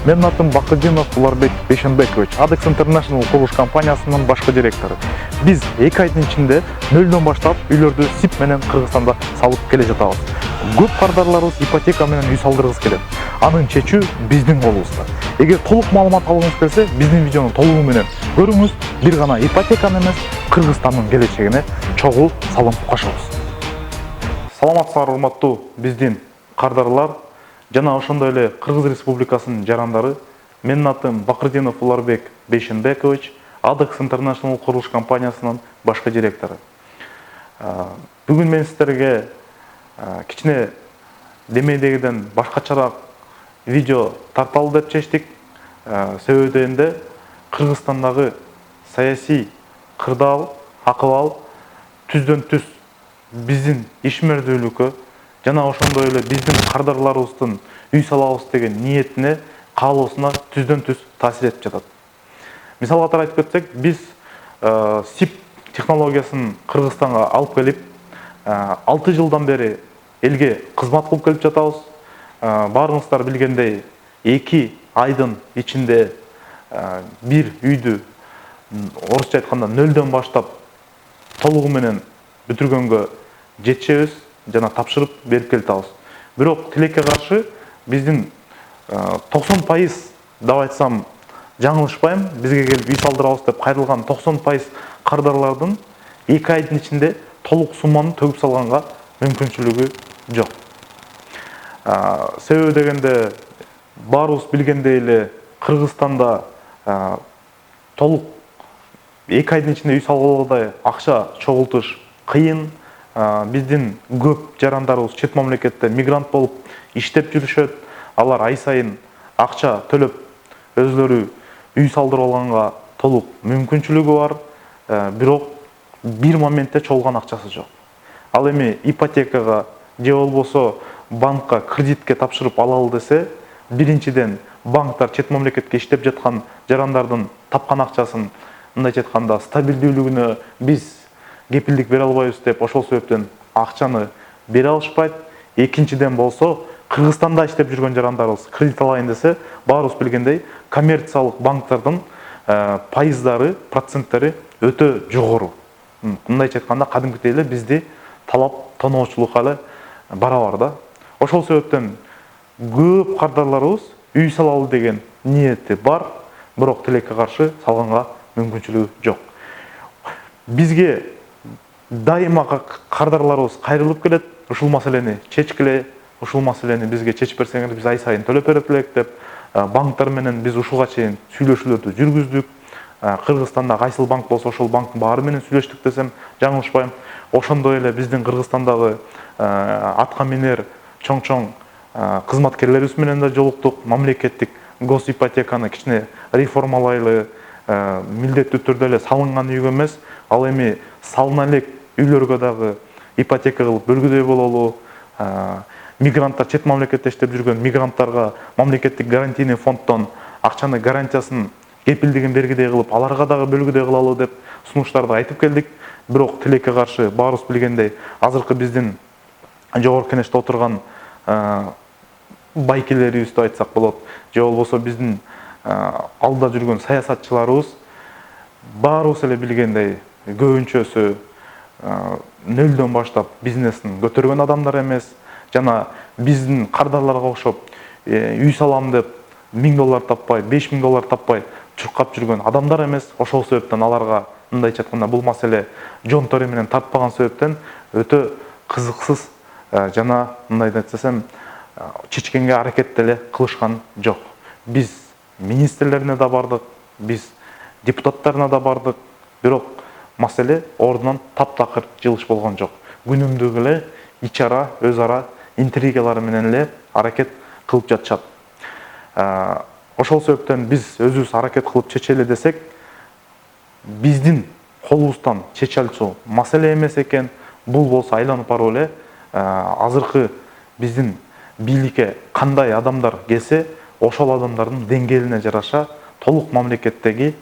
Менин атым Бакытдинов Уларбек Бейшенбекович, Adex International курулуш компаниясынын башкы директору. Биз 2 айдын ичинде нөлдөн баштап үйлөрдү СИП менен Кыргызстанда салып келе жатабыз. Көп кардарларыбыз ипотека менен үй салдыргысы келет. Анын чечүү биздин колубузда. Эгер толук маалымат алгыңыз келсе, биздин видеону толугу менен көрүңүз. Бир гана ипотеканы эмес, Кыргызстандын келечегине чогуу салым кошобуз. Саламатсыздар, урматтуу биздин кардарлар жана ошондой эле Кыргыз Республикасынын жарандары. Менин атым Бакытдинов Уларбек Бейшенбекович, Adex International курулуш компаниясынын башкы директору. Бүгүн мен сиздерге кичине демейдегиден башкачараак видео тарталы деп чечтик. Себеби дегенде Кыргызстандагы саясий кырдаал, акыбал түздөн түз биздин ишмердүүлүккө жана ошондой эле биздин кардарларыбыздын үй салабыз деген ниетине, каалоосуна түздөн түз таасир этип жатат. Мисал катары айтып кетсек, биз СИП технологиясын Кыргызстанга алып келип, 6 жылдан бери элге кызмат кылып келип жатабыз. Баарыңыздар билгендей, 2 айдын ичинде бир үйдү орусча айтканда нөлдөн баштап толугу менен бүтүргөнгө жетишебиз жана тапшырып берип келатабыз. Бирок тилекке каршы биздин 90% деп айтсам жаңылышпайм, бизге келип үй салдырабыз деп кайрылган 90% кардарлардын 2 айдын ичинде толук сумманы төгүп салганга мүмкүнчүлүгү жок. Себеби дегенде баарыбыз билгендей эле Кыргызстанда толук 2 айдын ичинде үй салгылагыдай акча чогултуш кыйын. Биздин көп жарандарыбыз чет мамлекетте мигрант болуп иштеп жүрүшөт. Алар ай сайын акча төлөп өзлөрү үй салдырып алганга толук мүмкүнчүлүгү бар. Бирок бир моментте чогулган акчасы жок. Ал эми ипотекага же болбосо банкка кредитке тапшырып алалы десе, биринчиден банктар чет мамлекетке иштеп жаткан жарандардын тапкан акчасын, мындайча айтканда, стабилдүүлүгүнө биз кепилдик бере албайбыз деп, ошол себептен акчаны бере алышпайт. Экинчиден болсо, Кыргызстанда иштеп жүргөн жарандарыбыз кредит алайын десе, баарыбыз билгендей, коммерциялык банктардын пайыздары, проценттери өтө жогору. Мындайча айтканда, кадимкидей эле бизди талап тоноочулук эле барабар да. Ошол себептен көп кардарларыбыз үй салалы деген ниети бар, бирок тилекке каршы салганга мүмкүнчүлүгү жок. Бизге дайыма кардарларыбыз кайрылып келет, ушул маселени чечкиле, ушул маселени бизге чечип берсеңер, биз ай сайын төлөп берип элек деп, банктар менен биз ушуга чейин сүйлөшүүлөрдү жүргүздүк. Кыргызстанда кайсыл банк болсо ошол банктын баары менен сүйлөштүк десем жаңылышпайм. Ошондой эле биздин Кыргызстандагы атка минер чоң-чоң кызматкерлерибиз менен да жолуктук. Мамлекеттик гос ипотеканы кичине реформалайлы, милдеттүү түрдө эле салынган үйгө эмес, ал эми салына элек үйлөргө дагы ипотека кылып бөлгүдөй бололу. Мигранттар, чет мамлекетте иштеп жүргөн мигранттарга мамлекеттик гарантийный фонддон акчаны гарантиясын, кепилдигин бергидей кылып, аларга дагы бөлгүдөй кылалы деп сунуштарды айтып келдик. Бирок тилекке каршы баарыбыз билгендей, азыркы биздин жогорку кеңеште отурган байкелерибиз деп айтсак болот, же болбосо биздин алда жүргөн саясатчыларыбыз баарыбыз эле билгендей, көбүнчөсү нөлдөн баштап бизнесин көтөргөн адамдар эмес, жана биздин кардарларга окшоп үй салам деп $1000 таппай, $5000 таппай чуркап жүргөн адамдар эмес. Ошол себептен аларга, мындайча айтканда, бул маселе жон тори менен тартпаган себептен өтө кызыксыз жана, мындай айтсам, чечкенге аракет деле кылышкан жок. Биз министрлерине да бардык, биз депутаттарына да бардык, бирок маселе ордунан таптакыр жылыш болгон жок. Күнүмдүк эле ич-ара, өз ара интригалары менен эле аракет кылып жатышат. Ошол себептен биз өзүбүз аракет кылып чечели десек, биздин колубуздан чече алчу маселе эмес экен. Бул болсо айланып барып эле азыркы биздин бийликке кандай адамдар келсе, ошол адамдардын деңгээлине жараша толук мамлекеттеги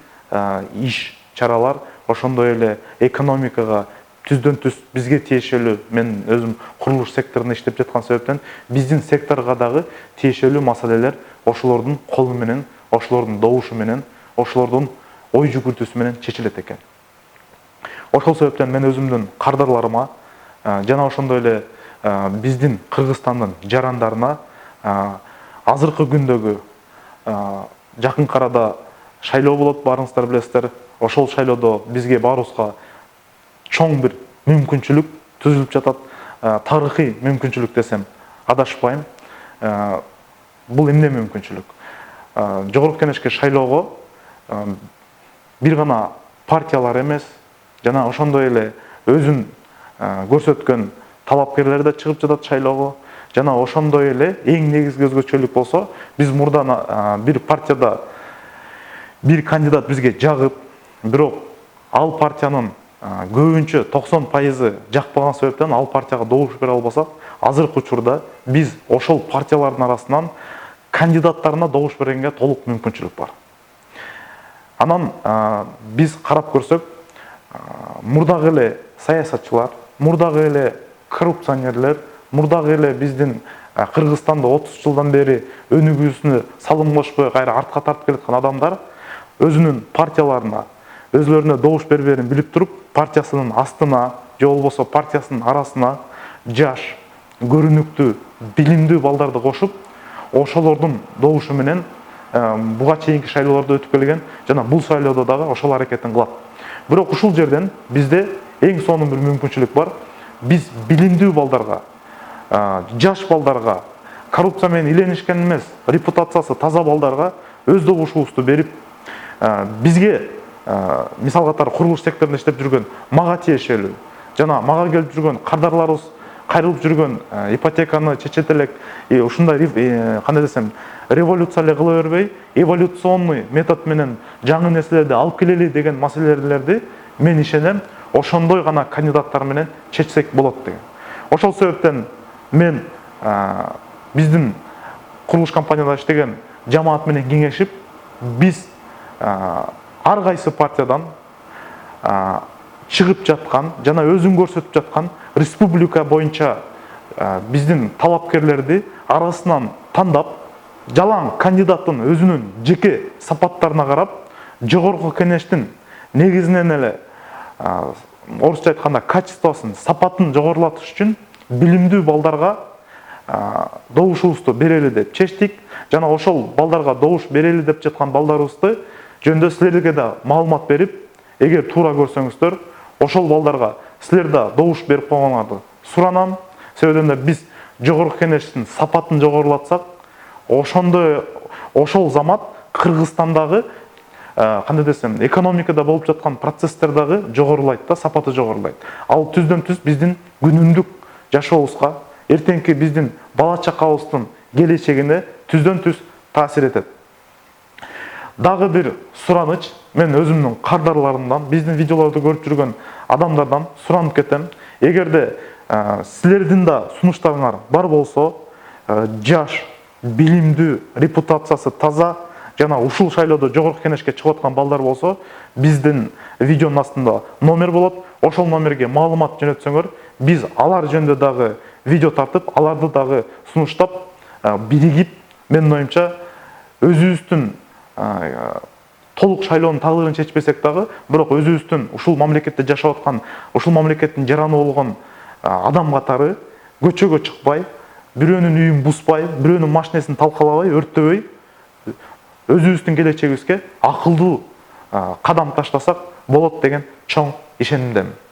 иш чаралар, ошондой эле экономикага түздөн түз бизге тиешелүү, мен өзүм курулуш секторунда иштеп жаткан себептен биздин секторго дагы тиешелүү маселелер ошолордун колу менен, ошолордун добушу менен, ошолордун ой жүгүртүүсү менен чечилет экен. Ошол себептен мен өзүмдүн кардарларыма жана ошондой эле биздин Кыргызстандын жарандарына азыркы күндөгү жакын арада шайлоо болот, баарыңыздар билесиздер. Ошол шайлоодо бизге баарыбызга чоң бир мүмкүнчүлүк түзүлүп жатат. Тарыхый мүмкүнчүлүк десем адашпайм. Бул эмне мүмкүнчүлүк? Жогорку Кеңешке шайлоого бир гана партиялар эмес, жана ошондой эле өзүн көрсөткөн талапкерлер да чыгып жатат шайлоого. Жана ошондой эле эң негизги өзгөчөлүк болсо, биз мурда бир партияда бир кандидат бизге жагып, бирок ал партиянын көбүнчө 90% жакпаган себептен ал партияга добуш бере албасак, азыркы учурда биз ошол партиялардын арасынан кандидаттарына добуш бергенге толук мүмкүнчүлүк бар. Анан биз карап көрсөк, мурдагы эле саясатчылар, мурдагы эле коррупционерлер, мурдагы эле биздин Кыргызстанда 30 жылдан бери өнүгүүсүнө салым кошпой кайра артка тартып келаткан адамдар өзүнүн партияларына, өзлөрүнө добуш берберин билип туруп, партиясынын астына же болбосо партиясынын арасына жаш, көрүнүктүү, билимдүү балдарды кошуп, ошолордун добушу менен буга чейинки шайлоолордо өтүп келген жана бул шайлоодо дагы ошол аракетин кылат. Бирок ушул жерден бизде эң сонун бир мүмкүнчүлүк бар. Биз билимдүү балдарга, жаш балдарга, коррупция менен иленишкен эмес, репутациясы таза балдарга өз добушубузду берип, бизге мисал катары курулуш секторунда иштеп жүргөн мага тиешелүү жана мага келип жүргөн кардарларыбыз кайрылып жүргөн ипотеканы чечет элек ушундай кандай десем революция эле кыла бербей, эволюционный метод менен жаңы нерселерди алып келели деген маселелерди мен ишенем ошондой гана кандидаттар менен чечсек болот деген. Ошол себептен мен биздин курулуш компанияда иштеген жамаат менен кеңешип, биз ар кайсы партиядан чыгып жаткан жана өзүн көрсөтүп жаткан республика боюнча биздин талапкерлерди арасынан тандап, жалаң кандидаттын өзүнүн жеке сапаттарына карап, жогорку кеңештин негизинен эле орусча айтканда качествосын, сапатын жогорулатыш үчүн билимдүү балдарга добушубузду берели деп чечтик. Жана ошол балдарга добуш берели деп жаткан балдарыбызды жөнүндө силерге да маалымат берип, эгер туура көрсөңүздөр, ошол балдарга силер да добуш берип койгоңарды суранам. Себебинде биз жогорку кеңештин сапатын жогорулатсак, ошол замат Кыргызстандагы кандай десем, экономикада болуп жаткан процесстер дагы жогорулайт да, сапаты жогорулайт. Ал түздөн-түз биздин күнүмдүк жашообузга, эртеңки биздин бала чакабыздын келечегине түздөн-түз таасир этет. Дагы бир сураныч, мен өзүмдүн кардарларымдан, биздин видеолорду көрүп жүргөн адамдардан суранып кетем. Эгерде силердин да сунуштарыңар бар болсо, жаш, билимдүү, репутациясы таза жана ушул шайлоодо жогорку кеңешке чыгып аткан балдар болсо, биздин видеонун астында номер болот. Ошол номерге маалымат жөнөтсөңөр, биз алар жөнүндө дагы видео тартып, аларды дагы сунуштап, биригип, менин оюмча өзүбүздүн толук шайлоонун тагдырын чечпесек дагы, бирок өзүбүздүн ушул мамлекетте жашап аткан, ушул мамлекеттин жараны болгон адам катары көчөгө чыкпай, бирөөнүн үйүн бузбай, бирөөнүн машинесин талкалабай, өрттөбөй, өзүбүздүн келечегибизге акылдуу кадам таштасак болот деген чоң ишенимдемин.